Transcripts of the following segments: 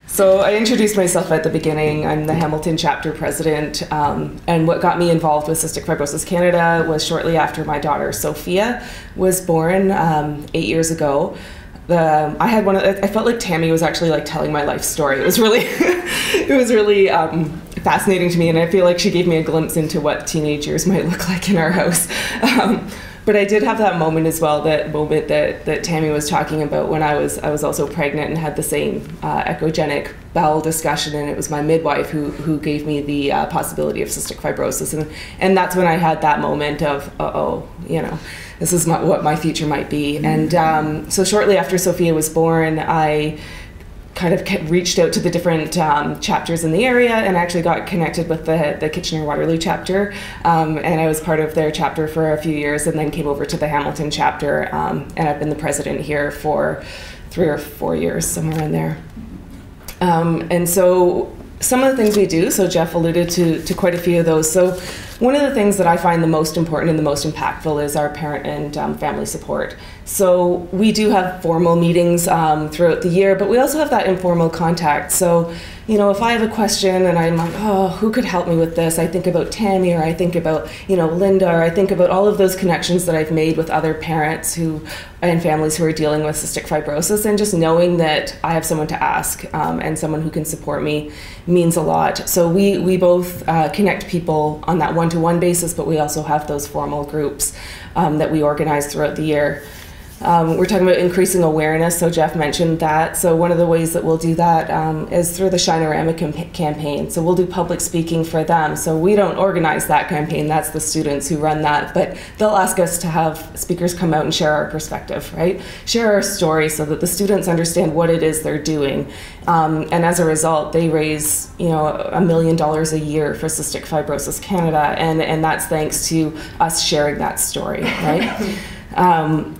So I introduced myself at the beginning. I'm the Hamilton chapter president, and what got me involved with Cystic Fibrosis Canada was shortly after my daughter Sophia was born 8 years ago. I felt like Tammy was actually like telling my life story. It was really, it was really fascinating to me, and I feel like she gave me a glimpse into what teenage years might look like in our house. But I did have that moment as well, that moment that Tammy was talking about when I was also pregnant and had the same echogenic bowel discussion, and it was my midwife who gave me the possibility of cystic fibrosis, and that's when I had that moment of, uh-oh, this is what my future might be. And so shortly after Sophia was born, I kind of reached out to the different chapters in the area and actually got connected with the Kitchener-Waterloo chapter, and I was part of their chapter for a few years, and then came over to the Hamilton chapter, and I've been the president here for 3 or 4 years, somewhere in there. And so some of the things we do, so Jeff alluded to quite a few of those. So one of the things that I find the most important and the most impactful is our parent and family support. So we do have formal meetings throughout the year, but we also have that informal contact. So, if I have a question and I'm like, oh, who could help me with this? I think about Tammy, or I think about, Linda, or I think about all of those connections that I've made with other parents and families who are dealing with cystic fibrosis, and just knowing that I have someone to ask and someone who can support me means a lot. So we both connect people on that one-to-one basis, but we also have those formal groups that we organize throughout the year. We're talking about increasing awareness, so Jeff mentioned that. So one of the ways that we'll do that is through the Shinorama campaign. So we'll do public speaking for them. So we don't organize that campaign, that's the students who run that, but they'll ask us to have speakers come out and share our perspective, right? Share our story so that the students understand what it is they're doing. And as a result, they raise, $1 million a year for Cystic Fibrosis Canada, and that's thanks to us sharing that story, right?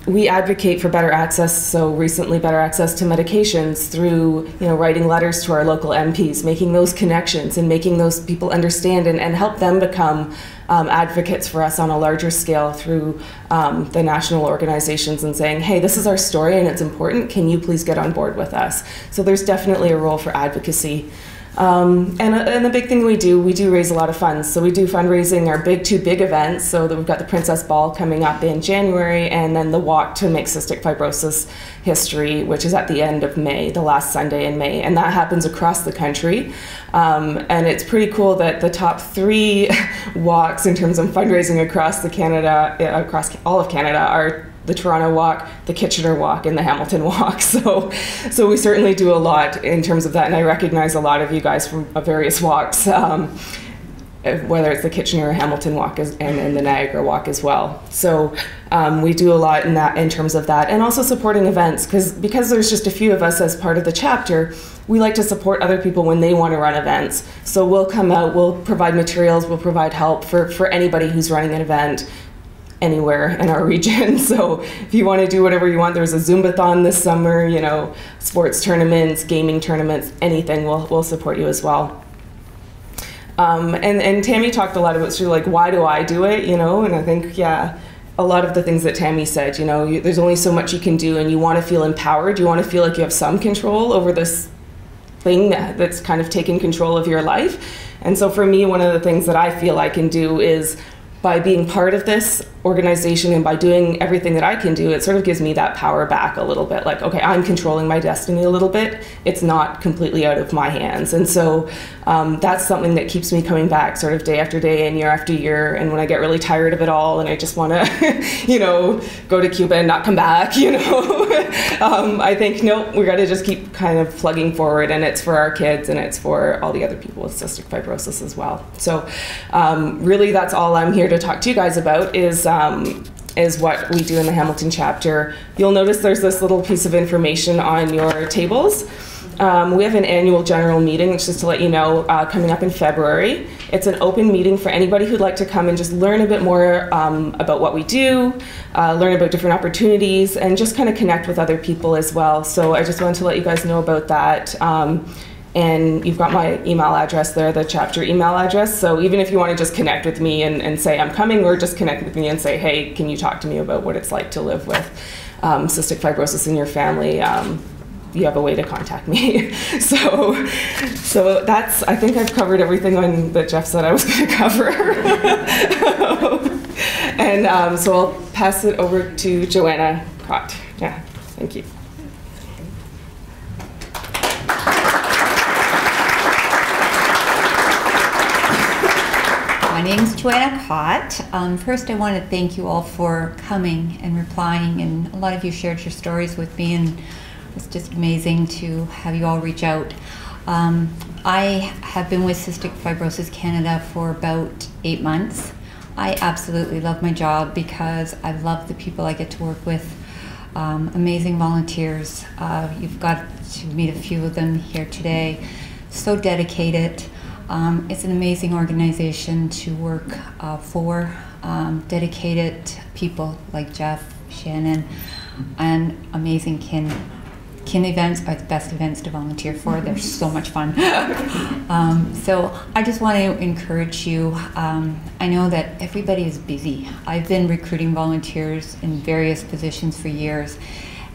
We advocate for better access, so recently better access to medications through, writing letters to our local MPs, making those connections and making those people understand and help them become advocates for us on a larger scale through the national organizations, and saying, hey, this is our story and it's important, can you please get on board with us? So there's definitely a role for advocacy. And the big thing we do raise a lot of funds. So we do fundraising, our two big events. So that we've got the Princess Ball coming up in January, and then the Walk to Make Cystic Fibrosis History, which is at the end of May, the last Sunday in May. And that happens across the country. And it's pretty cool that the top 3 walks in terms of fundraising across all of Canada are the Toronto Walk, the Kitchener Walk, and the Hamilton Walk. So we certainly do a lot in terms of that, and I recognize a lot of you guys from various walks, whether it's the Kitchener or Hamilton Walk and the Niagara Walk as well. So we do a lot in terms of that, and also supporting events, because there's just a few of us as part of the chapter. We like to support other people when they want to run events. So we'll come out, we'll provide materials, we'll provide help for anybody who's running an event anywhere in our region. So if you want to do whatever you want, there's a Zumbathon this summer, sports tournaments, gaming tournaments, anything, we'll support you as well. And Tammy talked a lot about like, why do I do it, and I think, yeah, a lot of the things that Tammy said, there's only so much you can do, and you want to feel empowered, you want to feel like you have some control over this thing that's kind of taken control of your life. And so for me, one of the things that I feel I can do is, by being part of this organization and by doing everything that I can do, it sort of gives me that power back a little bit. Like, okay, I'm controlling my destiny a little bit. It's not completely out of my hands. And so that's something that keeps me coming back sort of day after day and year after year. And when I get really tired of it all and I just want to, go to Cuba and not come back, I think, no, we got to just keep kind of plugging forward, and it's for our kids and it's for all the other people with cystic fibrosis as well. So really that's all I'm here to talk to you guys about is what we do in the Hamilton chapter. You'll notice there's this little piece of information on your tables. We have an annual general meeting, which is to let you know, coming up in February. It's an open meeting for anybody who'd like to come and just learn a bit more about what we do, learn about different opportunities, and just kind of connect with other people as well. So I just wanted to let you guys know about that. And you've got my email address there, the chapter email address. So even if you want to just connect with me and say I'm coming, or just connect with me and say, hey, can you talk to me about what it's like to live with cystic fibrosis in your family? you have a way to contact me. So that's, I think I've covered everything that Jeff said I was going to cover. And so I'll pass it over to Joanna Cott. Yeah, thank you. My name is Joanna Cott. First, I want to thank you all for coming and replying, and a lot of you shared your stories with me, and it's just amazing to have you all reach out. I have been with Cystic Fibrosis Canada for about 8 months. I absolutely love my job because I love the people I get to work with. Amazing volunteers. You've got to meet a few of them here today. So dedicated. It's an amazing organization to work for. Dedicated people like Jeff, Shannon, and amazing kin. Kin events are the best events to volunteer for. They're so much fun. So I just want to encourage you. I know that everybody is busy. I've been recruiting volunteers in various positions for years.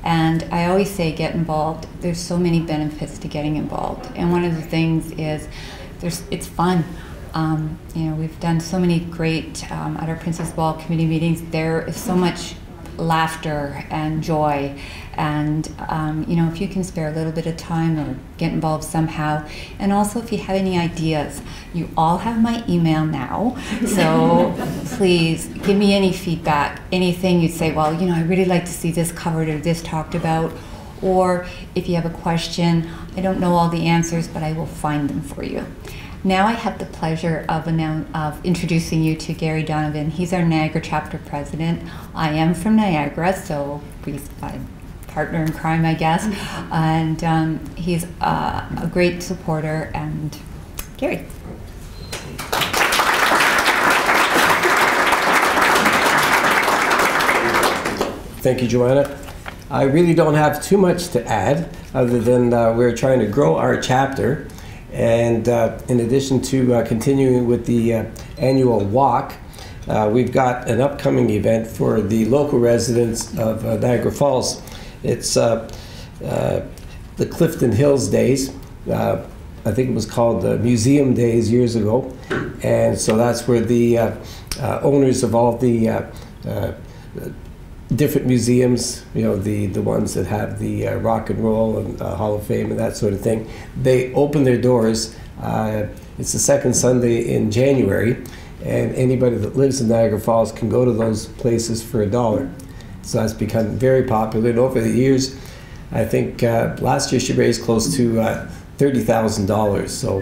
And I always say get involved. There's so many benefits to getting involved. And one of the things is it's fun. You know, we've done so many great, at our Princess Ball committee meetings, there is so much laughter and joy. And, you know, if you can spare a little bit of time or get involved somehow. And also if you have any ideas, you all have my email now. So please give me any feedback, anything you'd say, well, you know, I really like to see this covered or this talked about. Or if you have a question, I don't know all the answers, but I will find them for you. Now I have the pleasure of introducing you to Gary Donovan. He's our Niagara chapter president. I am from Niagara, so he's my partner in crime, I guess. And he's a great supporter. And Gary. Thank you, Joanna. I really don't have too much to add other than we're trying to grow our chapter. And in addition to continuing with the annual walk, we've got an upcoming event for the local residents of Niagara Falls. It's the Clifton Hills Days. I think it was called the Museum Days years ago. And so that's where the owners of all the different museums, you know, the ones that have the rock and roll and Hall of Fame and that sort of thing, they open their doors. It's the second Sunday in January, and anybody that lives in Niagara Falls can go to those places for $1. So that's become very popular. And over the years, I think last year she raised close to $30,000. So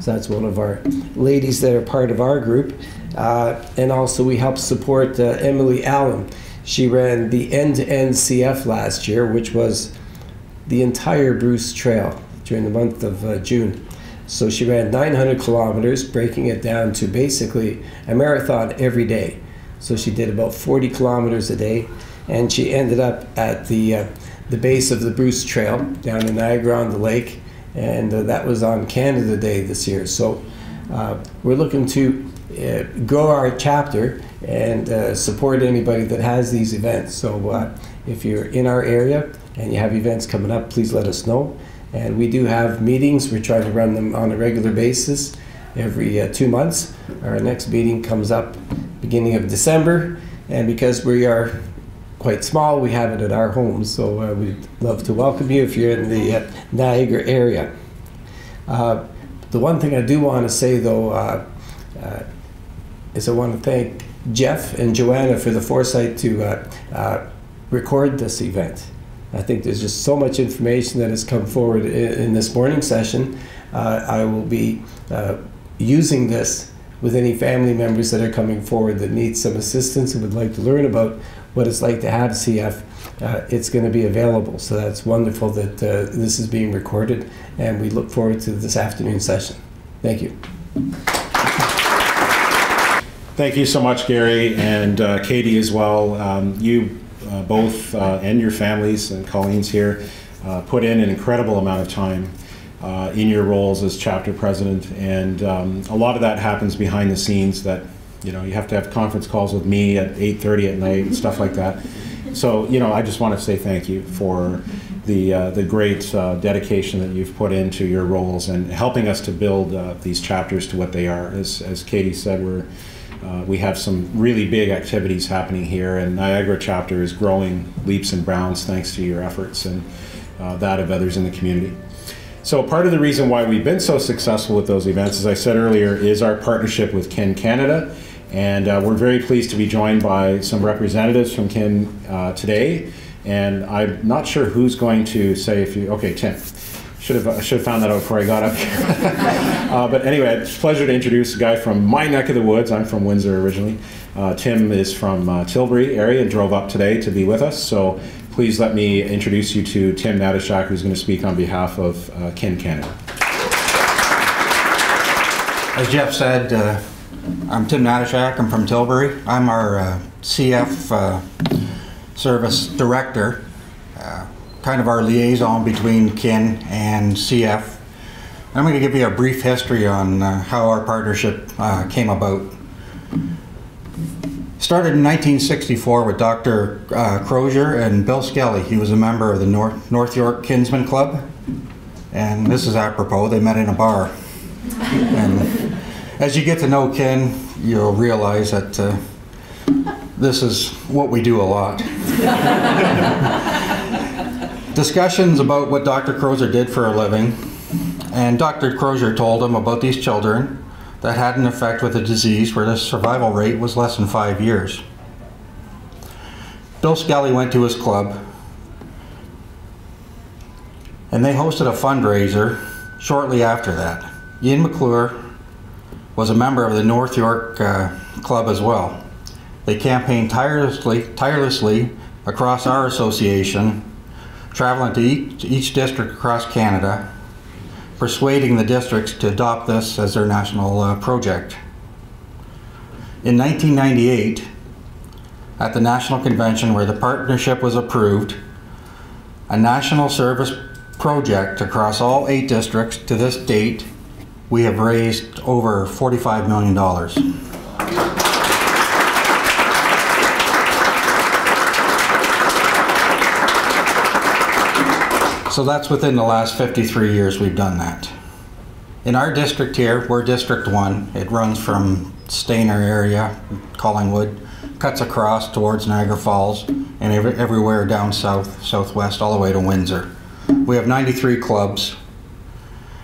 that's one of our ladies that are part of our group. And also we help support Emily Allen. She ran the end-to-end CF last year, which was the entire Bruce Trail during the month of June. So she ran 900 kilometers, breaking it down to basically a marathon every day. So she did about 40 kilometers a day, and she ended up at the base of the Bruce Trail down in Niagara on the lake, and that was on Canada Day this year. So we're looking to grow our chapter and support anybody that has these events. So if you're in our area and you have events coming up, please let us know. And we do have meetings. We're trying to run them on a regular basis every 2 months. Our next meeting comes up beginning of December, and because we are quite small, we have it at our home. So we'd love to welcome you if you're in the Niagara area. The one thing I do want to say though is I want to thank Jeff and Joanna for the foresight to record this event. I think there's just so much information that has come forward in this morning session. I will be using this with any family members that are coming forward that need some assistance and would like to learn about what it's like to have CF. It's going to be available. So that's wonderful that this is being recorded, and we look forward to this afternoon session. Thank you. Thank you so much, Gary, and Katie as well. You both and your families and Colleen's here put in an incredible amount of time in your roles as chapter president, and a lot of that happens behind the scenes. That you have to have conference calls with me at 8:30 at night and stuff like that. So I just want to say thank you for the great dedication that you've put into your roles and helping us to build these chapters to what they are. As Katie said, we have some really big activities happening here, and Niagara chapter is growing leaps and bounds thanks to your efforts and that of others in the community. So part of the reason why we've been so successful with those events, as I said earlier, is our partnership with Kin Canada. And we're very pleased to be joined by some representatives from Kin today. And I'm not sure who's going to say if you, okay, Tim. I should have found that out before I got up here. But anyway, it's a pleasure to introduce a guy from my neck of the woods. I'm from Windsor originally. Tim is from Tilbury area and drove up today to be with us. So please let me introduce you to Tim Natashak, who's going to speak on behalf of Kin Canada. As Jeff said, I'm Tim Natashak. I'm from Tilbury. I'm our CF service director, kind of our liaison between Kin and CF. I'm going to give you a brief history on how our partnership came about. Started in 1964 with Dr. Crozier and Bill Skelly. He was a member of the North York Kinsman Club, and this is apropos, they met in a bar. And as you get to know Kin, you'll realize that this is what we do a lot. Discussions about what Dr. Crozier did for a living, and Dr. Crozier told him about these children that had an effect with a disease where the survival rate was less than 5 years. Bill Skelly went to his club, and they hosted a fundraiser shortly after that. Ian McClure was a member of the North York Club as well. They campaigned tirelessly across our association, traveling to each district across Canada, persuading the districts to adopt this as their national project. In 1998, at the National Convention where the partnership was approved, a national service project across all 8 districts. To this date, we have raised over $45 million. So that's within the last 53 years we've done that. In our district here, we're District 1. It runs from Stayner area, Collingwood, cuts across towards Niagara Falls, and everywhere down south, southwest, all the way to Windsor. We have 93 clubs,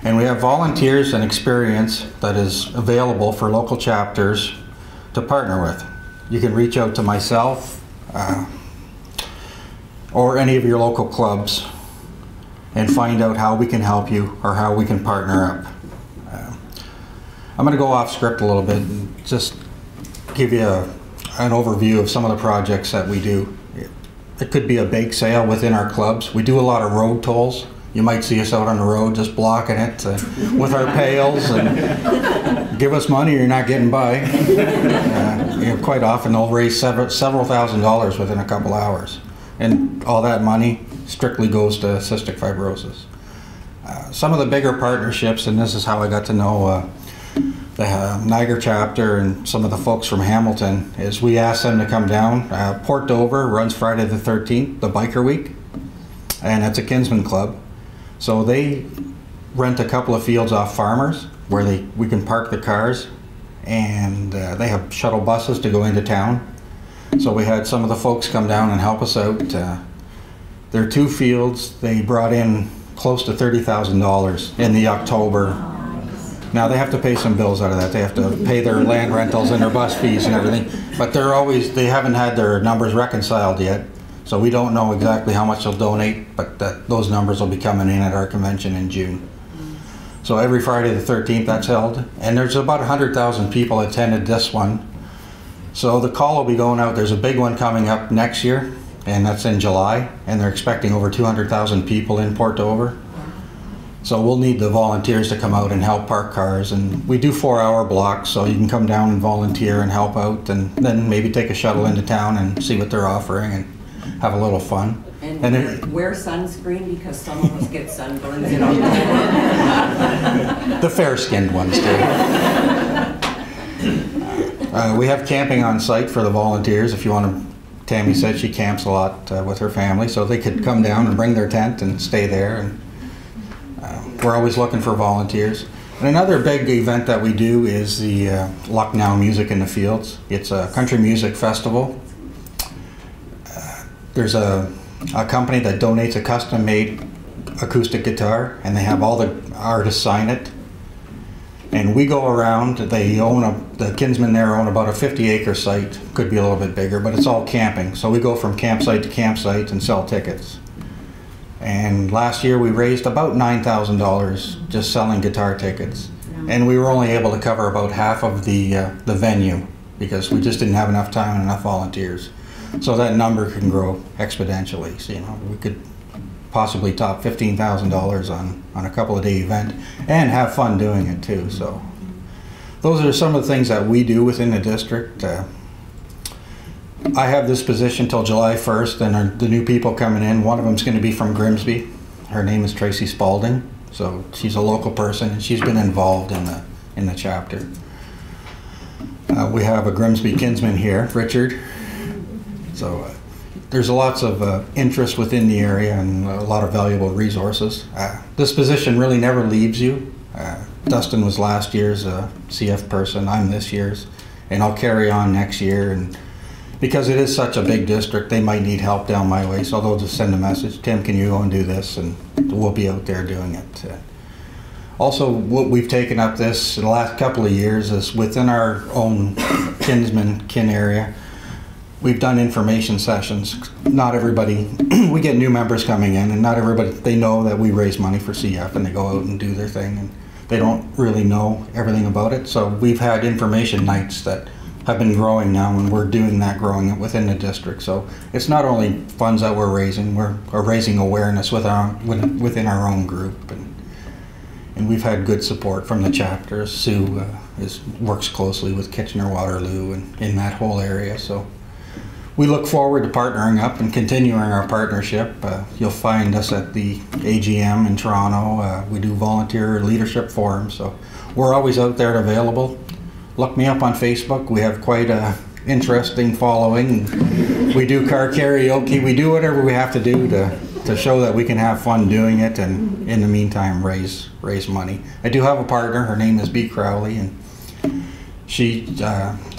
and we have volunteers and experience that is available for local chapters to partner with. You can reach out to myself or any of your local clubs and find out how we can help you or how we can partner up. I'm going to go off script a little bit and just give you an overview of some of the projects that we do. It could be a bake sale within our clubs. We do a lot of road tolls. You might see us out on the road just blocking it with our pails and give us money or you're not getting by. Quite often they'll raise several $1,000s within a couple hours. And all that money strictly goes to cystic fibrosis. Some of the bigger partnerships, and this is how I got to know the Niagara chapter and some of the folks from Hamilton, is we asked them to come down. Port Dover runs Friday the 13th, the Biker Week, and it's a Kinsman Club. So they rent a couple of fields off farmers where we can park the cars, and they have shuttle buses to go into town. So we had some of the folks come down and help us out. There are 2 fields. They brought in close to $30,000 in the October. Now they have to pay some bills out of that. They have to pay their land rentals and their bus fees and everything. But they haven't had their numbers reconciled yet. So we don't know exactly how much they'll donate, but those numbers will be coming in at our convention in June. So every Friday the 13th that's held. And there's about 100,000 people attended this one. So the call will be going out. There's a big one coming up next year, and that's in July, and they're expecting over 200,000 people in Port Dover. So we'll need the volunteers to come out and help park cars, and we do 4-hour blocks, so you can come down and volunteer and help out, and then maybe take a shuttle into town and see what they're offering and have a little fun. And wear sunscreen because some of us get sunburns. The fair-skinned ones do. We have camping on site for the volunteers if you want to Tammy said she camps a lot with her family, so they could come down and bring their tent and stay there. And we're always looking for volunteers. And another big event that we do is the Lucknow Music in the Fields. It's a country music festival. There's a company that donates a custom-made acoustic guitar, and they have all the artists sign it. And we go around, the kinsmen there own about a 50-acre site, could be a little bit bigger, but it's all camping. So we go from campsite to campsite and sell tickets. And last year we raised about $9,000 just selling guitar tickets. And we were only able to cover about half of the venue because we just didn't have enough time and enough volunteers. So that number can grow exponentially. So, we could possibly top $15,000 on a couple of day event and have fun doing it too. So those are some of the things that we do within the district. I have this position till July 1st, and the new people coming in, one of them is going to be from Grimsby. Her name is Tracy Spalding. So she's a local person, and she's been involved in the chapter. We have a Grimsby kinsman here, Richard. So there's lots of interest within the area and a lot of valuable resources. This position really never leaves you. Dustin was last year's CF person. I'm this year's, and I'll carry on next year. And because it is such a big district, they might need help down my way, so they'll just send a message, Tim, can you go and do this? And we'll be out there doing it. Also, what we've taken up this in the last couple of years is within our own kin area, we've done information sessions. Not everybody, we get new members coming in, and not everybody, they know that we raise money for CF and they go out and do their thing, and they don't really know everything about it. So we've had information nights that have been growing now, and we're doing that growing within the district. So it's not only funds that we're raising awareness within our own group, and we've had good support from the chapters. Sue works closely with Kitchener-Waterloo and in that whole area. So we look forward to partnering up and continuing our partnership. You'll find us at the AGM in Toronto. We do volunteer leadership forums, so we're always out there available. Look me up on Facebook. We have quite an interesting following. We do car karaoke. We do whatever we have to do to show that we can have fun doing it, and in the meantime raise money. I do have a partner. Her name is B. Crowley, and she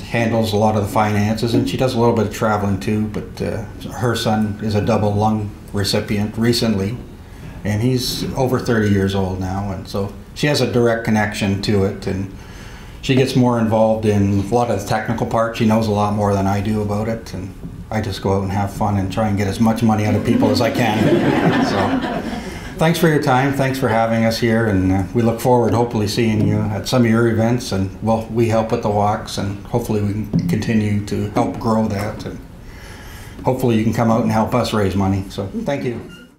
handles a lot of the finances, and she does a little bit of traveling too. But her son is a double lung recipient recently, and he's over 30 years old now, and so she has a direct connection to it, and she gets more involved in a lot of the technical part. She knows a lot more than I do about it, and I just go out and have fun and try and get as much money out of people as I can. So thanks for your time. Thanks for having us here, and we look forward hopefully seeing you at some of your events, and we help with the walks, and hopefully we can continue to help grow that, and hopefully you can come out and help us raise money. So thank you.